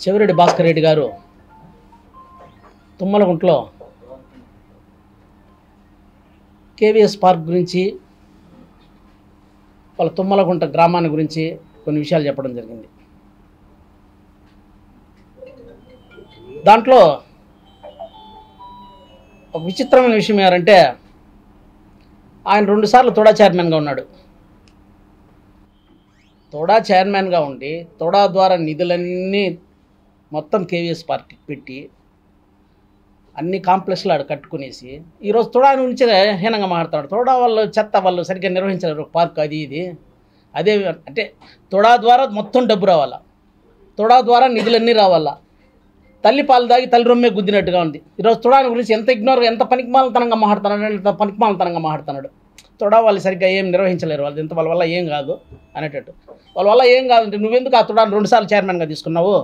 చెవిరెడ్డి భాస్కర్ రెడ్డి గారు తుమ్మలగుంటలో KVS park గురించి వాళ్ళ తుమ్మలగుంట గ్రామాన్ని గురించి కొన్ని విషయాలు చెప్పడం జరిగింది. దాంట్లో ఒక విచిత్రమైన విషయం ఏంటంటే ఆయన 2 సార్లు తోడా చైర్మన్గా ఉన్నాడు. తోడా చైర్మన్గా ఉండి తోడా ద్వారా నిధులన్నీ మొత్తం కేవీఎస్ పార్టీకి పెట్టి అన్ని కాంప్లెక్స్లు ఆడ కట్టుకునేసి ఈరోజు తోడా నుంచి హీనంగా మాట్లాడతాడు. తోడా వాళ్ళు చెత్త వాళ్ళు సరిగ్గా నిర్వహించలేరు పార్క్ అది ఇది. అదే అంటే తోడా ద్వారా మొత్తం డబ్బు రావాలా, తోడా ద్వారా నిధులన్నీ రావాలా. తల్లి పాలు దాగి తల్లి రొమ్మే గుద్దినట్టుగా ఉంది. ఈరోజు తోడా గురించి ఎంత ఇగ్నోర్, ఎంత పనికిమాలతనంగా మాట్లాడుతున్నాడు, ఎంత పనికిమాలతనంగా మాట్లాడుతున్నాడు. తోడా వాళ్ళు సరిగ్గా ఏం నిర్వహించలేరు, వాళ్ళు ఎంత వాళ్ళ వల్ల ఏం కాదు అనేటట్టు. వాళ్ళ వల్ల ఏం కాదంటే నువ్వెందుకు ఆ తోడాను 2 సార్లు చైర్మన్గా తీసుకున్నావు?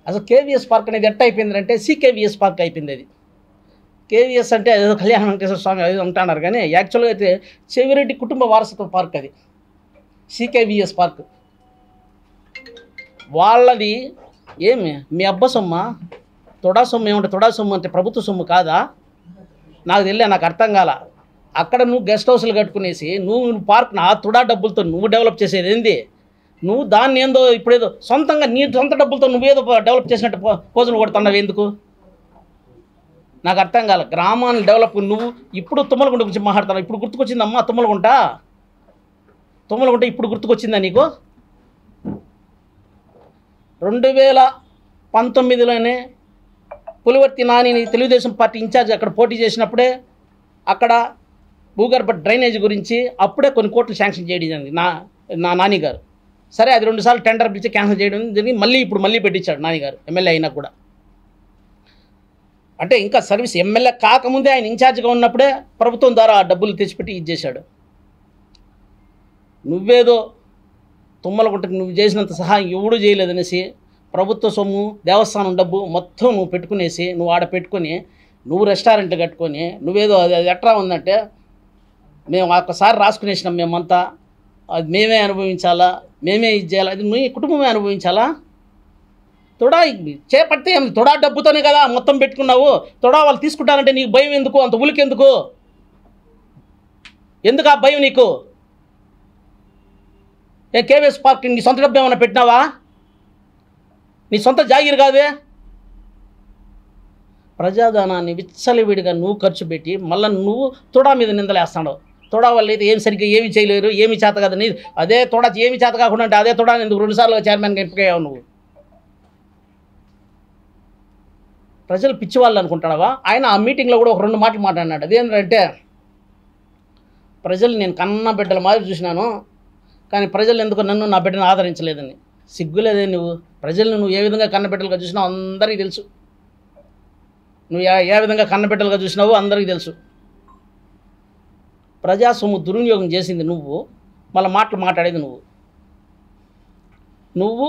అసలు కేవీఎస్ పార్క్ అనేది ఎట్ట అయిపోయిందంటే సీకేవీఎస్ పార్క్ అయిపోయింది. అది కేవీఎస్ అంటే ఏదో కళ్యాణ వెంకటేశ్వర స్వామి అది అంటున్నారు, కానీ యాక్చువల్గా అయితే చెవిరెడ్డి కుటుంబ వారసత్వ పార్క్ అది సీకేవీఎస్ పార్క్. వాళ్ళది ఏమి మీ అబ్బ సొమ్మ, తొడా సొమ్ము ఏమంటే తొడా సొమ్ము అంటే ప్రభుత్వ సొమ్ము కాదా? నాకు తెలియదు, నాకు అర్థం కాల. అక్కడ నువ్వు గెస్ట్ హౌస్లు కట్టుకునేసి నువ్వు పార్క్ ఆ తొడా డబ్బులతో నువ్వు డెవలప్ చేసేది ఏంది? నువ్వు దాన్ని ఏందో ఇప్పుడేదో సొంతంగా నీ సొంత డబ్బులతో నువ్వేదో డెవలప్ చేసినట్టు పోజులు కొడుతున్నావు ఎందుకు? నాకు అర్థం కాల. గ్రామాన్ని డెవలప్ నువ్వు ఇప్పుడు తుమ్మలగుంట గురించి మాట్లాడుతున్నావు. ఇప్పుడు గుర్తుకొచ్చిందమ్మా తుమ్మలగుంట ఇప్పుడు గుర్తుకొచ్చిందా నీకు? 2019లోనే పులివర్తి నానిని తెలుగుదేశం పార్టీ ఇన్ఛార్జ్ అక్కడ పోటీ చేసినప్పుడే అక్కడ భూగర్భ డ్రైనేజ్ గురించి అప్పుడే కొన్ని కోట్లు శాంక్షన్ చేయడం జరిగింది నా నాని గారు. సరే అది 2 సార్లు టెండర్ పిలిచి క్యాన్సిల్ చేయడం జరిగింది. మళ్ళీ పెట్టించాడు నానిగారు ఎమ్మెల్యే అయినా కూడా. అంటే ఇంకా సర్వీస్ ఎమ్మెల్యే కాకముందే ఆయన ఇన్ఛార్జ్గా ఉన్నప్పుడే ప్రభుత్వం ద్వారా ఆ డబ్బులు తెచ్చిపెట్టి ఇది చేశాడు. నువ్వేదో తుమ్మలగుంటకు నువ్వు చేసినంత సహాయం ఎవడూ చేయలేదనేసి ప్రభుత్వ సొమ్ము దేవస్థానం డబ్బు మొత్తం నువ్వు పెట్టుకునేసి నువ్వు ఆడ పెట్టుకొని నువ్వు రెస్టారెంట్లు కట్టుకొని నువ్వేదో అది ఎట్లా ఉందంటే మేము ఒక్కసారి రాసుకునేసినాం, మేమంతా అది మేమే అనుభవించాలా, మేమే ఇది చేయాలా, అది మీ కుటుంబమే అనుభవించాలా? తొడా చేపడితే ఏం తొడా డబ్బుతోనే కదా మొత్తం పెట్టుకున్నావు. తొడా వాళ్ళు తీసుకుంటారంటే నీకు భయం ఎందుకు? అంత ఉలికెందుకు? ఎందుకు ఆ భయం నీకు? కేవీఎస్ పార్క్ నీ సొంత డబ్బు ఏమైనా పెట్టినావా? నీ సొంత జాగిరి కాదే. ప్రజాధనాన్ని విచ్చలవిడిగా నువ్వు ఖర్చు పెట్టి మళ్ళీ నువ్వు తొడా మీద నిందలేస్తాడు. తొడా వాళ్ళు అయితే ఏమి సరిగ్గా ఏమి చేయలేరు, ఏమి చేత కాదని అదే తొడా ఏమి చేత కాకుండా అంటే అదే తొడా ఎందుకు 2 సార్లు చైర్మన్గా ఎంపికయ్యావు నువ్వు? ప్రజలు పిచ్చివాళ్ళు అనుకుంటావా? ఆయన ఆ మీటింగ్లో కూడా ఒక 2 మాటలు మాట్లాడినాడు. అదేంటంటే ప్రజలు నేను కన్న బిడ్డల మాదిరి చూసినాను, కానీ ప్రజలు ఎందుకు నన్ను నా బిడ్డను ఆదరించలేదని. సిగ్గులేదే నువ్వు? ప్రజలను నువ్వు ఏ విధంగా కన్నబిడ్డలుగా చూసినావు అందరికీ తెలుసు. నువ్వు ఏ విధంగా కన్నబిడ్డలుగా చూసినావో అందరికీ తెలుసు. ప్రజా సొమ్ము దుర్వినియోగం చేసింది నువ్వు, మళ్ళీ మాట్లాడేది నువ్వు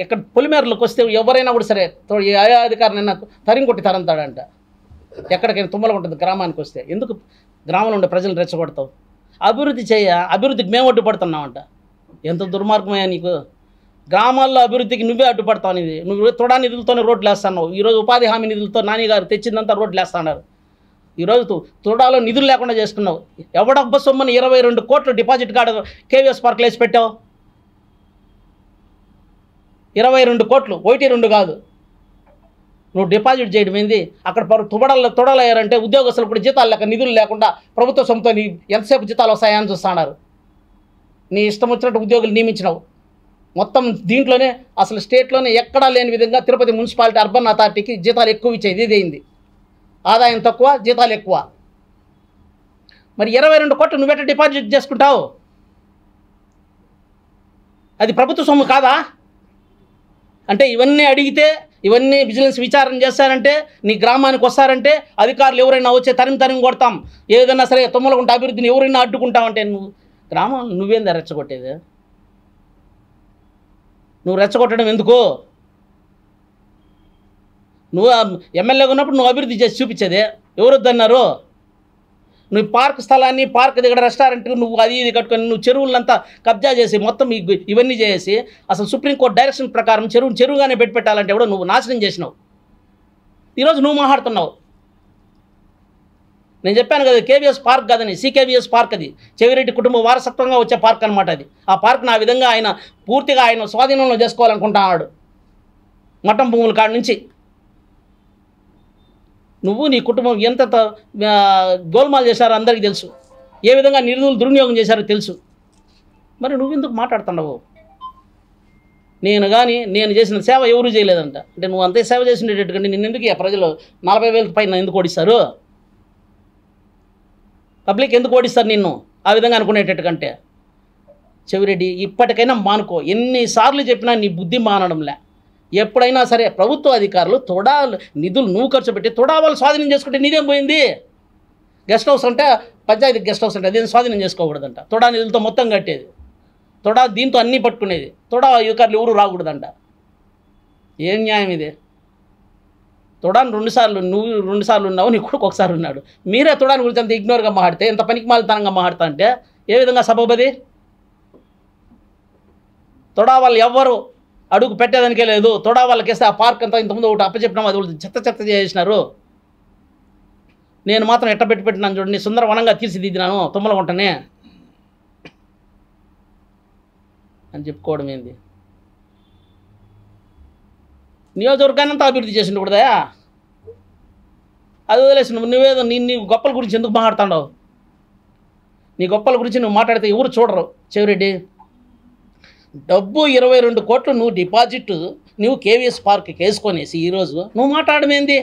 ఎక్కడ పొలిమేరలోకి వస్తే ఎవరైనా కూడా సరే ఏ అధికారినైనా తరిం కొట్టి తరంతాడంట. ఎక్కడికైనా తుమ్మలగుంట గ్రామానికి వస్తే ఎందుకు గ్రామంలో ఉండే ప్రజలను రెచ్చగొడతావు? అభివృద్ధి అభివృద్ధికి మేము అడ్డుపడుతున్నామంట. ఎంత దుర్మార్గమయ్యా నీకు? గ్రామాల్లో అభివృద్ధికి నువ్వే అడ్డుపడతావు అనేది. నువ్వు తొడా నిధులతోనే రోడ్లు వేస్తున్నావు. ఈరోజు ఉపాధి హామీ నిధులతో నాని గారు తెచ్చిందంతా రోడ్లు వేస్తున్నారు. ఈరోజు తొడాలో నిధులు లేకుండా చేసుకున్నావు. ఎవడబ్బ సొమ్మని 22 కోట్లు డిపాజిట్ కార్డు కేవీఎస్ పార్క్లో వేసి పెట్టావు. 22 కోట్లు, 1-2 కాదు. నువ్వు డిపాజిట్ చేయడం ఏంది? అక్కడ తొడలయ్యారంటే ఉద్యోగస్తులు కూడా జీతాలు లేక నిధులు లేకుండా ప్రభుత్వ సొమ్ముతో ఎంతసేపు జీతాలు వస్తాయని చూస్తున్నారు. నీ ఇష్టం వచ్చినట్టు ఉద్యోగులు నియమించినావు. మొత్తం దీంట్లోనే అసలు స్టేట్లోనే ఎక్కడా లేని విధంగా తిరుపతి మున్సిపాలిటీ అర్బన్ అథారిటీకి జీతాలు ఎక్కువ ఇచ్చేది ఇదేంది? ఆదాయం తక్కువ, జీతాలు ఎక్కువ. మరి 22 కోట్లు నువ్వెట్ట డిపాజిట్ చేసుకుంటావు? అది ప్రభుత్వ సొమ్ము కాదా? అంటే ఇవన్నీ అడిగితే ఇవన్నీ విజిలెన్స్ విచారణ చేస్తారంటే నీ గ్రామానికి వస్తారంటే అధికారులు ఎవరైనా వచ్చే తరిమి కొడతాం, ఏదైనా సరే తుమ్మలగుంట అభివృద్ధిని ఎవరైనా అడ్డుకుంటామంటే నువ్వు గ్రామం నువ్వేందా రెచ్చగొట్టేది? నువ్వు రెచ్చగొట్టడం ఎందుకు? నువ్వు ఎమ్మెల్యేగా ఉన్నప్పుడు నువ్వు అభివృద్ధి చేసి చూపించేదే ఎవరు వద్దన్నారు? నువ్వు పార్క్ స్థలాన్ని పార్క్ దగ్గర రెస్టారెంట్ నువ్వు అది ఇది కట్టుకొని నువ్వు చెరువులంతా కబ్జా చేసి మొత్తం ఇవన్నీ చేసి అసలు సుప్రీంకోర్టు డైరెక్షన్ ప్రకారం చెరువుగానే పెట్టాలంటే కూడా నువ్వు నాశనం చేసినావు. ఈరోజు నువ్వు మాట్లాడుతున్నావు. నేను చెప్పాను కదా కేవీఎస్ పార్క్ కాదని, సికేవీఎస్ పార్క్ అది చెవిరెడ్డి కుటుంబ వారసత్వంగా వచ్చే పార్క్ అనమాట అది. ఆ పార్క్ని ఆ విధంగా ఆయన పూర్తిగా ఆయన స్వాధీనంలో చేసుకోవాలనుకుంటున్నాడు మఠం భూముల కాడ నుంచి. నువ్వు నీ కుటుంబం ఎంత గోల్మాల్ చేశారో అందరికీ తెలుసు, ఏ విధంగా నిధులు దుర్వినియోగం చేశారో తెలుసు. మరి నువ్వెందుకు మాట్లాడుతున్నావు? నేను చేసిన సేవ ఎవరు చేయలేదంట అంటే నువ్వు అంతే సేవ చేసినట్టుకంటే నిన్ను ఎందుకు ప్రజలు 40,000 పైన ఎందుకు ఓడిస్తారు? పబ్లిక్ ఎందుకు ఓడిస్తారు నిన్ను ఆ విధంగా అనుకునేటట్టుకంటే? చెవిరెడ్డి ఇప్పటికైనా మానుకో. ఎన్నిసార్లు చెప్పినా నీ బుద్ధి మానడంలే. ఎప్పుడైనా సరే ప్రభుత్వ అధికారులు తొడా నిధులు నువ్వు ఖర్చు పెట్టి తొడా వాళ్ళు స్వాధీనం చేసుకుంటే నీదేం పోయింది? గెస్ట్ హౌస్ అంటే పంచాయతీ గెస్ట్ హౌస్ అంటే అదేం స్వాధీనం చేసుకోకూడదంట. తొడా నిధులతో మొత్తం కట్టేది, తొడా దీంతో అన్నీ పట్టుకునేది, తొడా అధికారులు ఎవరు రాకూడదంట. ఏం న్యాయం ఇది? తొడాను 2 సార్లు నువ్వు 2 సార్లు ఉన్నావు, నీ కొడుకు ఒకసారి ఉన్నాడు. మీరే తొడాని గురించి అంత ఇగ్నోర్గా మాట్లాడితే, ఎంత పనికిమాలితనంగా మాట్లాడతా అంటే ఏ విధంగా సబబది? తొడా వాళ్ళు ఎవ్వరు అడుగు పెట్టేదానికే లేదు. తొడా వాళ్ళకేస్తే ఆ పార్క్ అంతా ఇంతకుముందు ఒకటి అప్పచెప్పినాము, అది వాళ్ళు చెత్త చేసినారు. నేను మాత్రం ఎట్ట పెట్టినాను చూడండి, సుందరవనంగా తీర్చిదిద్దినాను తుమ్మలగుంటనే అని చెప్పుకోవడం ఏంది? నియోజకవర్గాన్ని అంతా అభివృద్ధి చేసిండు కూడదా? అది వదిలేసి నువ్వేదో నీ గొప్పల గురించి ఎందుకు మాట్లాడుతున్నావు? నీ గొప్పల గురించి నువ్వు మాట్లాడితే ఎవరు చూడరు. చెవిరెడ్డి డబ్బు 22 కోట్లు నువ్వు డిపాజిట్ నువ్వు కేవీఎస్ పార్క్కి వేసుకొనేసి ఈరోజు నువ్వు మాట్లాడమేంది?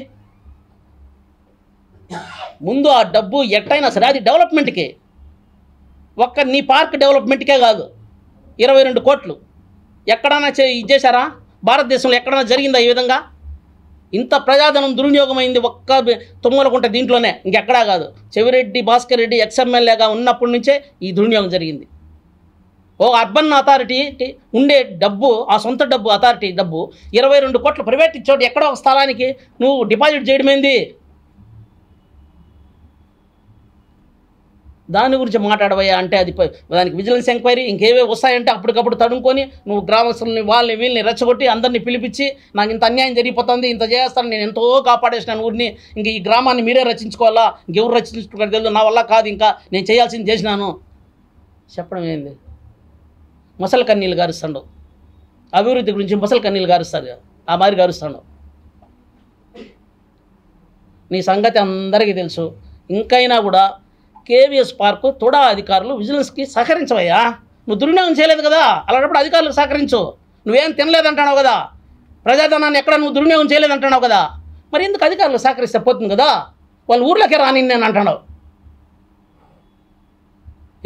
ముందు ఆ డబ్బు ఎట్టయినా సరే అది డెవలప్మెంట్కే, నీ పార్క్ డెవలప్మెంట్కే కాదు. 22 కోట్లు ఎక్కడైనా చేశారా? భారతదేశంలో ఎక్కడైనా జరిగిందా ఈ విధంగా? ఇంత ప్రజాధనం దుర్వినియోగమైంది ఒక్క తుమ్మలకుంట దీంట్లోనే, ఇంకెక్కడా కాదు. చెవిరెడ్డి భాస్కర్ రెడ్డి ఎక్స్ఎమ్మెల్యేగా ఉన్నప్పటి నుంచే ఈ దుర్వినియోగం జరిగింది. ఓ అర్బన్ అథారిటీ ఉండే డబ్బు, ఆ సొంత డబ్బు అథారిటీ డబ్బు 22 కోట్లు ప్రైవేట్ ఇచ్చోటి ఎక్కడో ఒక స్థలానికి నువ్వు డిపాజిట్ చేయడమేంది? దాని గురించి మాట్లాడవయ్యా అంటే అది దానికి విజిలెన్స్ ఎంక్వైరీ ఇంకేవే వస్తాయంటే అప్పటికప్పుడు తడుముకొని నువ్వు గ్రామస్తుల్ని వాళ్ళని వీళ్ళని రెచ్చగొట్టి అందరినీ పిలిపించి నాకు ఇంత అన్యాయం జరిగిపోతుంది, ఇంత చేస్తాను, నేను ఎంతో కాపాడేసినాను ఊరిని, ఇంక ఈ గ్రామాన్ని మీరే రచించుకోవాలా, ఇంకెవరు రచించుకుంటారు తెలియదు, నా వల్ల కాదు, ఇంకా నేను చేయాల్సింది చేసినాను చెప్పడం ఏంది? మొసలు కన్నీళ్ళు గారుస్తాడు. అభివృద్ధి గురించి మొసలు కన్నీళ్ళు గారుస్తారు, ఆ మాదిరి గారుస్తాడు. నీ సంగతి అందరికీ తెలుసు. ఇంకైనా కూడా కేవీఎస్ పార్కు తొడా అధికారులు విజిలెన్స్కి సహకరించవయ్యా. నువ్వు దుర్వినియోగం చేయలేదు కదా, అలాంటప్పుడు అధికారులకు సహకరించు. నువ్వేం తినలేదంటున్నావు కదా, ప్రజాధనాన్ని ఎక్కడ నువ్వు దుర్వినియోగం చేయలేదంటున్నావు కదా, మరి ఎందుకు అధికారులు సహకరిస్తే పోతుంది కదా? వాళ్ళు ఊర్లోకే రాని నేను అంటున్నావు.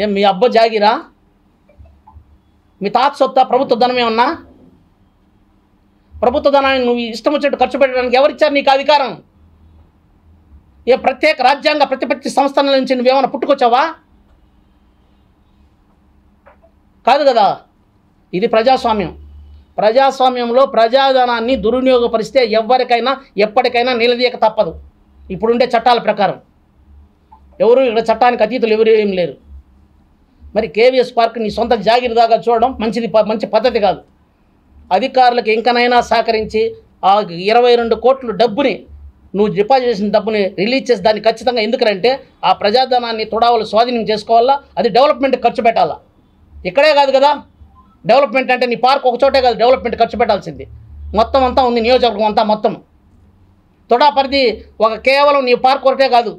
ఏం మీ అబ్బ జాగిరా? మీ తాత సొత్తా? ప్రభుత్వ ధనం ఏమన్నా? ప్రభుత్వ ధనాన్ని నువ్వు ఇష్టం వచ్చినట్టు ఖర్చు పెట్టడానికి ఎవరిచ్చారు నీకు అధికారం? ఏ ప్రత్యేక రాజ్యాంగ ప్రతిపత్తి సంస్థల నుంచి నువ్వేమైనా పుట్టుకొచ్చావా? కాదు కదా. ఇది ప్రజాస్వామ్యం. ప్రజాస్వామ్యంలో ప్రజాధనాన్ని దుర్వినియోగపరిస్తే ఎవరికైనా ఎప్పటికైనా నిలదీయక తప్పదు. ఇప్పుడుండే చట్టాల ప్రకారం ఎవరు ఇక్కడ చట్టానికి అతీతులు ఎవరు ఏం లేరు. మరి కేవీఎస్ పార్క్ నీ సొంత జాగిరిదాగా చూడడం మంచి పద్ధతి కాదు. అధికారులకు ఇంకనైనా సహకరించి ఆ 22 కోట్ల డబ్బుని నువ్వు డిపాజిట్ చేసిన డబ్బుని రిలీజ్ చేసి దాన్ని ఖచ్చితంగా ఎందుకంటే ఆ ప్రజాధనాన్ని తొడావులు స్వాధీనం చేసుకోవాలా, అది డెవలప్మెంట్ ఖర్చు పెట్టాలా. ఇక్కడే కాదు కదా డెవలప్మెంట్ అంటే, నీ పార్క్ ఒక చోటే కాదు డెవలప్మెంట్ ఖర్చు పెట్టాల్సింది, మొత్తం అంతా ఉంది నియోజకవర్గం అంతా మొత్తం. తొడా పరిధి కేవలం నీ పార్క్ ఒకటే కాదు,